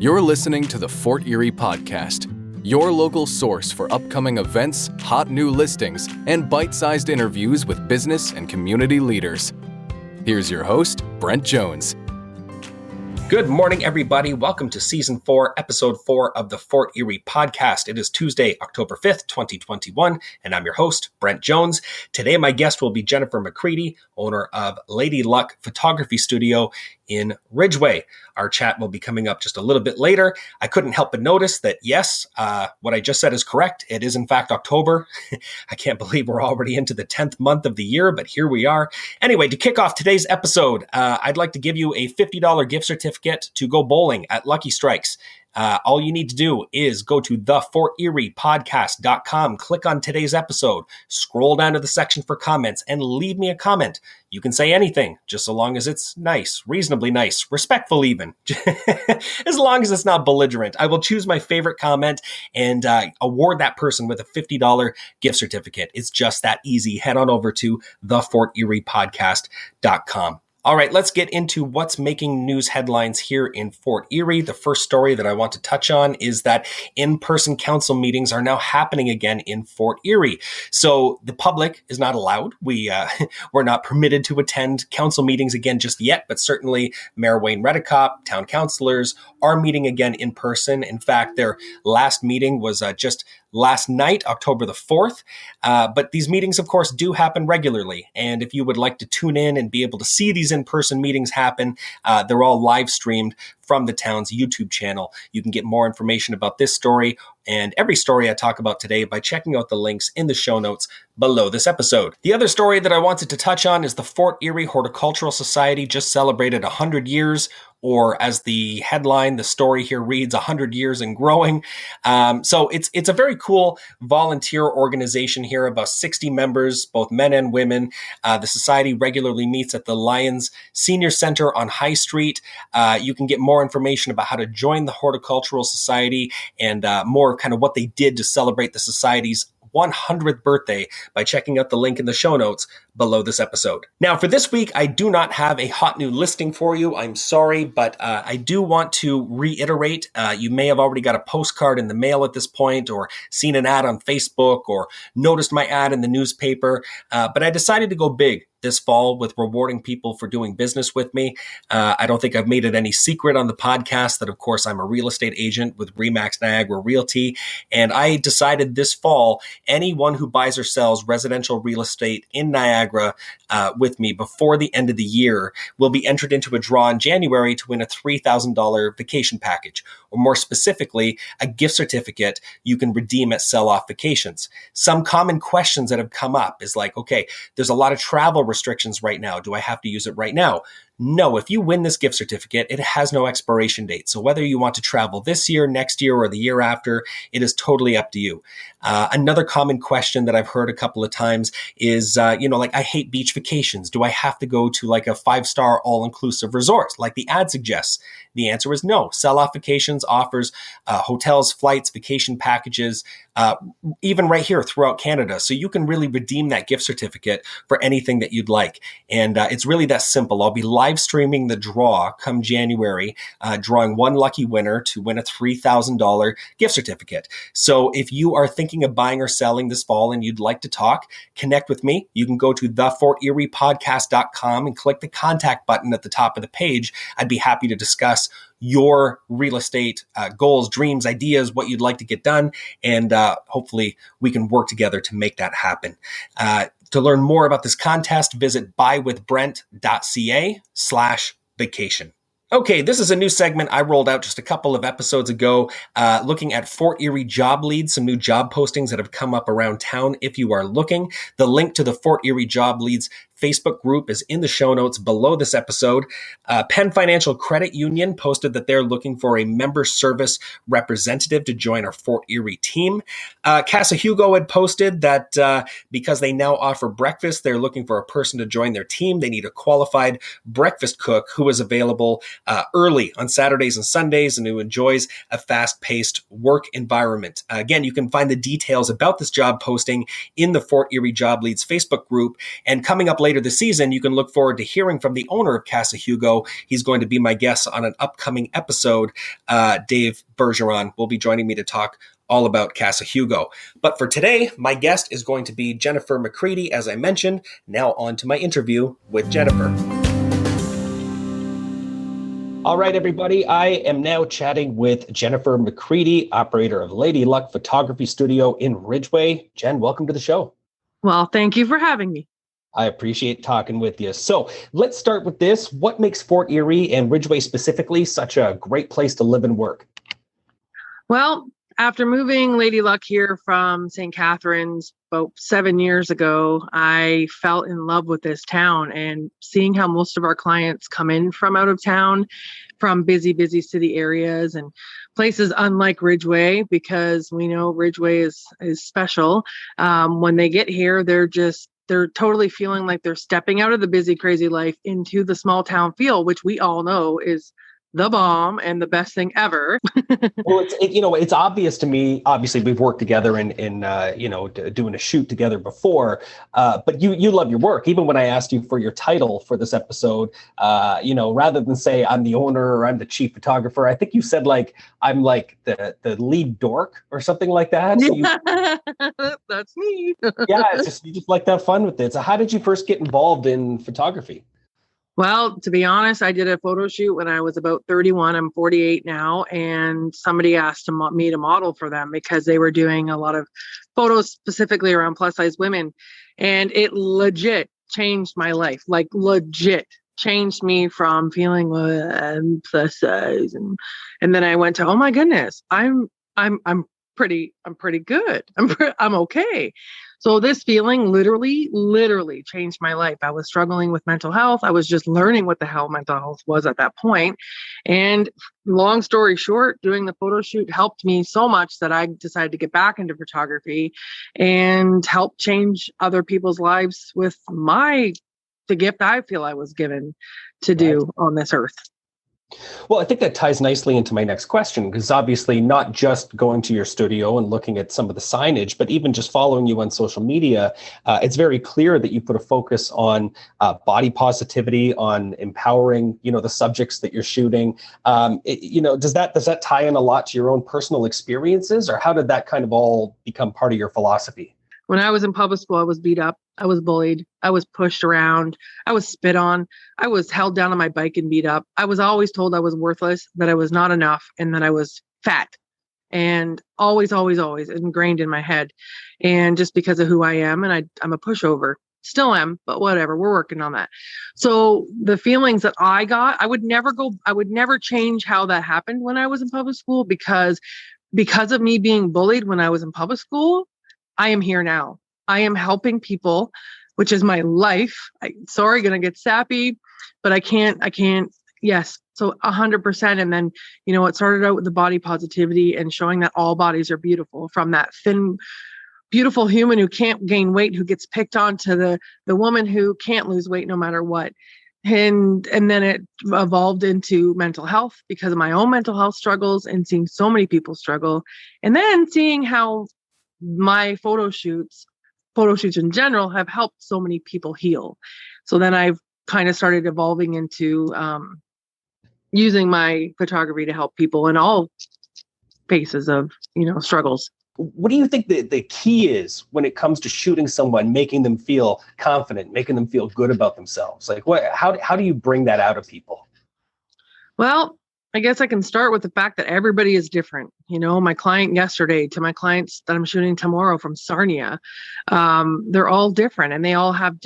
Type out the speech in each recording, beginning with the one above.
You're listening to the Fort Erie Podcast, your local source for upcoming events, hot new listings, and bite-sized interviews with business and community leaders. Here's your host, Brent Jones. Good morning, everybody. Welcome to Season 4, Episode 4 of the Fort Erie Podcast. It is Tuesday, October 5th, 2021, and I'm your host, Brent Jones. Today, my guest will be Jennifer McCready, owner of Lady Luck Photography Studio in Ridgeway. Our chat will be coming up just a little bit later. I couldn't help but notice that, yes, what I just said is correct. It is, in fact, October. I can't believe we're already into the 10th month of the year, but here we are. Anyway, to kick off today's episode, I'd like to give you a $50 gift certificate to go bowling at Lucky Strikes. All you need to do is go to theforteriepodcast.com, click on today's episode, scroll down to the section for comments, and leave me a comment. You can say anything, just so long as it's nice, reasonably nice, respectful even, as long as it's not belligerent. I will choose my favorite comment and award that person with a $50 gift certificate. It's just that easy. Head on over to theforteriepodcast.com. All right, let's get into what's making news headlines here in Fort Erie. The first story that I want to touch on is that in-person council meetings are now happening again in Fort Erie. So the public is not allowed. We're not permitted to attend council meetings again just yet, but certainly Mayor Wayne Redekop, town councilors are meeting again in person. In fact, their last meeting was just last night, October the 4th. But these meetings, of course, do happen regularly. And if you would like to tune in and be able to see these in-person meetings happen, they're all live streamed from the town's YouTube channel. You can get more information about this story and every story I talk about today by checking out the links in the show notes below this episode. The other story that I wanted to touch on is the Fort Erie Horticultural Society just celebrated 100 years, or as the headline, the story here reads, 100 years and growing. So it's a very cool volunteer organization here, about 60 members, both men and women. The society regularly meets at the Lions Senior Center on High Street. You can get more information about how to join the Horticultural Society and more of kind of what they did to celebrate the society's 100th birthday by checking out the link in the show notes below this episode. Now, for this week, I do not have a hot new listing for you. I'm sorry, but I do want to reiterate. You may have already got a postcard in the mail at this point, or seen an ad on Facebook, or noticed my ad in the newspaper. But I decided to go big this fall with rewarding people for doing business with me. I don't think I've made it any secret on the podcast that, of course, I'm a real estate agent with Remax Niagara Realty. And I decided this fall, anyone who buys or sells residential real estate in Niagara with me before the end of the year will be entered into a draw in January to win a $3,000 vacation package, or more specifically, a gift certificate you can redeem at Sell-Off Vacations. Some common questions that have come up is like, okay, there's a lot of travel restrictions right now. Do I have to use it right now? No, if you win this gift certificate, it has no expiration date. So whether you want to travel this year, next year, or the year after, it is totally up to you. Another common question that I've heard a couple of times is, like, I hate beach vacations. Do I have to go to like a 5-star all-inclusive resort like the ad suggests? The answer is no. Sell-Off Vacations offers hotels, flights, vacation packages, even right here throughout Canada. So you can really redeem that gift certificate for anything that you'd like. And it's really that simple. I'll be live streaming the draw come January, drawing one lucky winner to win a $3,000 gift certificate. So if you are thinking of buying or selling this fall and you'd like to talk, connect with me. You can go to theforteriepodcast.com and click the contact button at the top of the page. I'd be happy to discuss your real estate goals, dreams, ideas, what you'd like to get done. And hopefully we can work together to make that happen. To learn more about this contest, visit buywithbrent.ca/vacation. Okay, this is a new segment I rolled out just a couple of episodes ago, looking at Fort Erie job leads, some new job postings that have come up around town if you are looking. The link to the Fort Erie job leads Facebook group is in the show notes below this episode. Penn Financial Credit Union posted that they're looking for a member service representative to join our Fort Erie team. Casa Hugo had posted that because they now offer breakfast, they're looking for a person to join their team. They need a qualified breakfast cook who is available early on Saturdays and Sundays and who enjoys a fast-paced work environment. Again, you can find the details about this job posting in the Fort Erie Job Leads Facebook group. And coming up later later this season, you can look forward to hearing from the owner of Casa Hugo. He's going to be my guest on an upcoming episode. Dave Bergeron will be joining me to talk all about Casa Hugo. But for today, my guest is going to be Jennifer McCready, as I mentioned. Now on to my interview with Jennifer. All right, everybody. I am now chatting with Jennifer McCready, operator of Lady Luck Photography Studio in Ridgeway. Jen, welcome to the show. Well, thank you for having me. I appreciate talking with you. So let's start with this. What makes Fort Erie and Ridgeway specifically such a great place to live and work? Well, after moving Lady Luck here from St. Catharines about 7 years ago, I fell in love with this town, and seeing how most of our clients come in from out of town, from busy city areas and places unlike Ridgeway, because we know Ridgeway is special. When they get here, they're totally feeling like they're stepping out of the busy, crazy life into the small town feel, which we all know is the bomb and the best thing ever. Well, it's obvious to me. Obviously, we've worked together in doing a shoot together before. But you love your work. Even when I asked you for your title for this episode, rather than say I'm the owner or I'm the chief photographer, I think you said like I'm like the lead dork or something like that. So that's me. Yeah, you just like to have fun with it. So how did you first get involved in photography? Well, to be honest, I did a photo shoot when I was about 31. I'm 48 now, and somebody asked me to model for them because they were doing a lot of photos specifically around plus size women. And it legit changed my life, like legit changed me from feeling I'm plus size. And then I went to, oh my goodness, I'm pretty good. I'm okay. So this feeling literally changed my life. I was struggling with mental health. I was just learning what the hell mental health was at that point. And long story short, doing the photo shoot helped me so much that I decided to get back into photography and help change other people's lives with the gift I feel I was given to do on this earth. Well, I think that ties nicely into my next question, because obviously not just going to your studio and looking at some of the signage, but even just following you on social media, it's very clear that you put a focus on body positivity, on empowering, the subjects that you're shooting. Does that tie in a lot to your own personal experiences, or how did that kind of all become part of your philosophy? When I was in public school, I was beat up. I was bullied. I was pushed around. I was spit on. I was held down on my bike and beat up. I was always told I was worthless, that I was not enough, and that I was fat. And always ingrained in my head. And just because of who I am, and I'm a pushover. Still am, but whatever. We're working on that. So the feelings that I got, I would never change how that happened when I was in public school, because of me being bullied when I was in public school, I am here now. I am helping people, which is my life. Sorry, gonna get sappy, but I can't. Yes. So 100%. And then, it started out with the body positivity and showing that all bodies are beautiful, from that thin, beautiful human who can't gain weight, who gets picked on, to the woman who can't lose weight no matter what. And then it evolved into mental health because of my own mental health struggles and seeing so many people struggle. And then seeing how my photo shoots in general have helped so many people heal. So then I've kind of started evolving into using my photography to help people in all phases of, struggles. What do you think the key is when it comes to shooting someone, making them feel confident, making them feel good about themselves? Like how do you bring that out of people? Well, I guess I can start with the fact that everybody is different. My client yesterday to my clients that I'm shooting tomorrow from Sarnia, they're all different, and they all have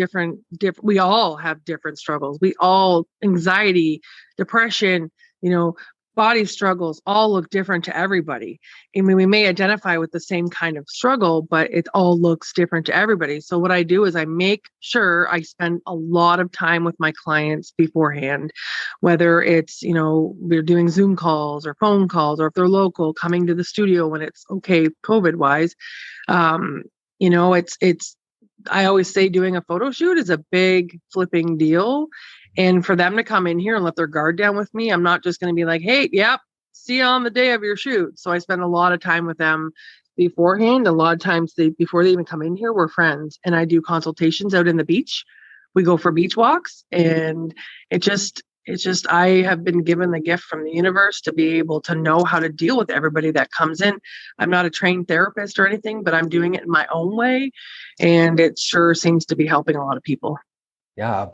we all have different struggles. We all, anxiety, depression, body struggles all look different to everybody. I mean, we may identify with the same kind of struggle, but it all looks different to everybody. So what I do is I make sure I spend a lot of time with my clients beforehand, whether it's, we're doing Zoom calls or phone calls, or if they're local, coming to the studio when it's okay, COVID wise. I always say doing a photo shoot is a big flipping deal. And for them to come in here and let their guard down with me, I'm not just going to be like, hey, yep, see you on the day of your shoot. So I spend a lot of time with them beforehand. A lot of times before they even come in here, we're friends. And I do consultations out in the beach we go for beach walks, and it's just, I have been given the gift from the universe to be able to know how to deal with everybody that comes in. I'm not a trained therapist or anything, but I'm doing it in my own way. And it sure seems to be helping a lot of people. Yeah,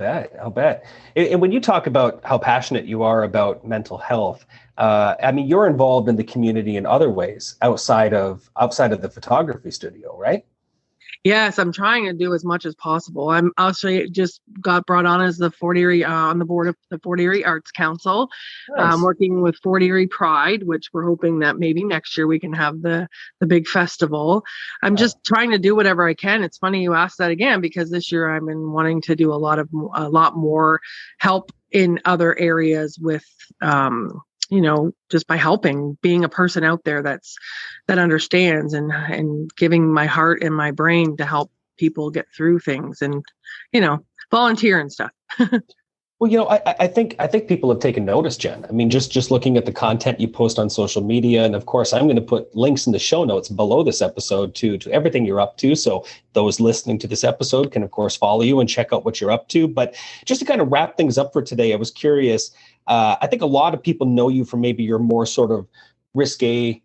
I'll bet. And when you talk about how passionate you are about mental health, I mean, you're involved in the community in other ways outside of the photography studio, right? Yes, I'm trying to do as much as possible. I'm actually just got brought on as the Fort Erie on the board of the Fort Erie Arts Council, Nice. working with Fort Erie Pride, which we're hoping that maybe next year we can have the big festival. I'm just trying to do whatever I can. It's funny you asked that again, because this year I've been wanting to do a lot more help in other areas with just by helping, being a person out there that understands, and giving my heart and my brain to help people get through things, and volunteer and stuff. Well, I think people have taken notice, Jen. I mean, just looking at the content you post on social media, and of course, I'm going to put links in the show notes below this episode to everything you're up to. So those listening to this episode can, of course, follow you and check out what you're up to. But just to kind of wrap things up for today, I was curious. I think a lot of people know you for maybe your more sort of risque,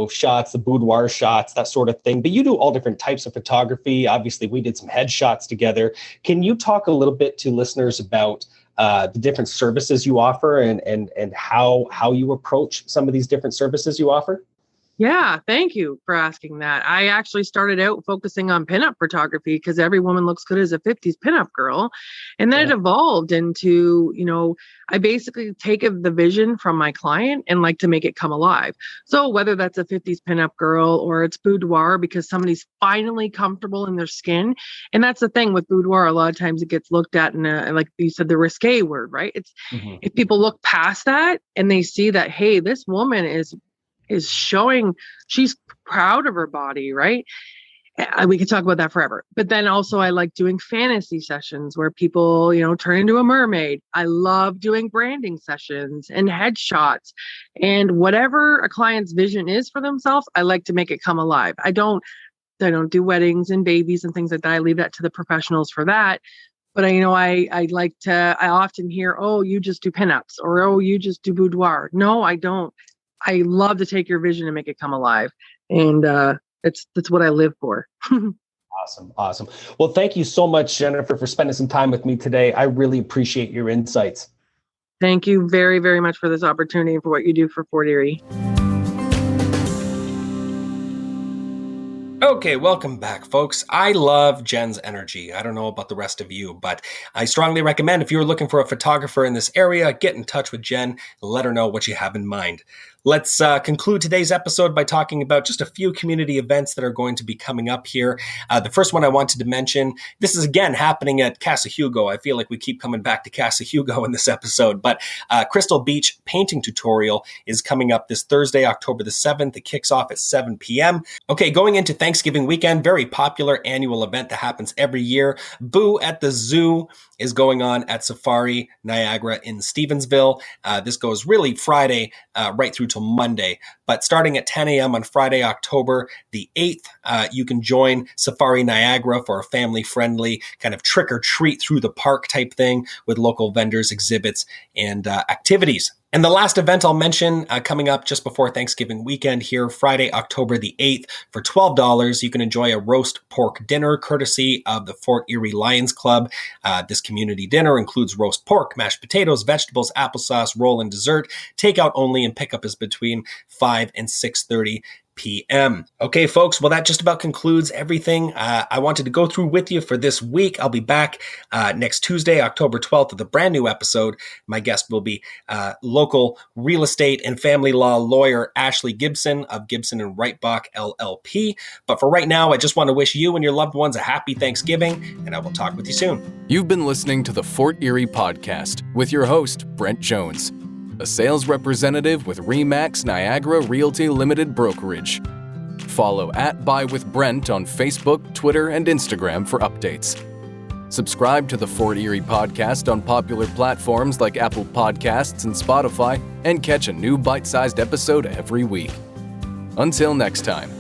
shots, the boudoir shots, that sort of thing. But you do all different types of photography. Obviously, we did some headshots together. Can you talk a little bit to listeners about the different services you offer and how you approach some of these different services you offer? Yeah, thank you for asking that. I actually started out focusing on pinup photography because every woman looks good as a 50s pinup girl. And then it evolved into, I basically take the vision from my client and like to make it come alive. So whether that's a 50s pinup girl or it's boudoir because somebody's finally comfortable in their skin. And that's the thing with boudoir. A lot of times it gets looked at in like you said, the risque word, right? It's if people look past that and they see that, hey, this woman is showing she's proud of her body, right? We could talk about that forever. But then also I like doing fantasy sessions where people, turn into a mermaid. I love doing branding sessions and headshots and whatever a client's vision is for themselves. I like to make it come alive. I don't do weddings and babies and things like that. I leave that to the professionals for that. But I often hear, oh, you just do pinups, or, oh, you just do boudoir. No, I don't. I love to take your vision and make it come alive. And that's what I live for. Awesome. Well, thank you so much, Jennifer, for spending some time with me today. I really appreciate your insights. Thank you very, very much for this opportunity and for what you do for Fort Erie. Okay, welcome back, folks. I love Jen's energy. I don't know about the rest of you, but I strongly recommend if you're looking for a photographer in this area, get in touch with Jen and let her know what you have in mind. Let's conclude today's episode by talking about just a few community events that are going to be coming up here. The first one I wanted to mention, this is again happening at Casa Hugo. I feel like we keep coming back to Casa Hugo in this episode, but Crystal Beach painting tutorial is coming up this Thursday, October the 7th. It kicks off at 7 p.m. Okay, going into Thanksgiving weekend, very popular annual event that happens every year. Boo at the Zoo is going on at Safari Niagara in Stevensville. This goes really Friday right through till Monday. But starting at 10 a.m. on Friday, October the 8th, you can join Safari Niagara for a family-friendly kind of trick-or-treat through the park type thing with local vendors, exhibits, and activities. And the last event I'll mention coming up just before Thanksgiving weekend here, Friday, October the 8th, for $12, you can enjoy a roast pork dinner courtesy of the Fort Erie Lions Club. This community dinner includes roast pork, mashed potatoes, vegetables, applesauce, roll, and dessert. Takeout only, and pickup is between 5 and 6:30 p.m. Okay, folks, well, that just about concludes everything I wanted to go through with you for this week. I'll be back next Tuesday, October 12th, with a brand new episode. My guest will be local real estate and family law lawyer Ashley Gibson of Gibson and Reitbach LLP. But for right now, I just want to wish you and your loved ones a happy Thanksgiving, and I will talk with you soon. You've been listening to the Fort Erie Podcast with your host, Brent Jones, a sales representative with RE/MAX Niagara Realty Limited Brokerage. Follow @BuyWithBrent on Facebook, Twitter, and Instagram for updates. Subscribe to the Fort Erie Podcast on popular platforms like Apple Podcasts and Spotify, and catch a new bite-sized episode every week. Until next time.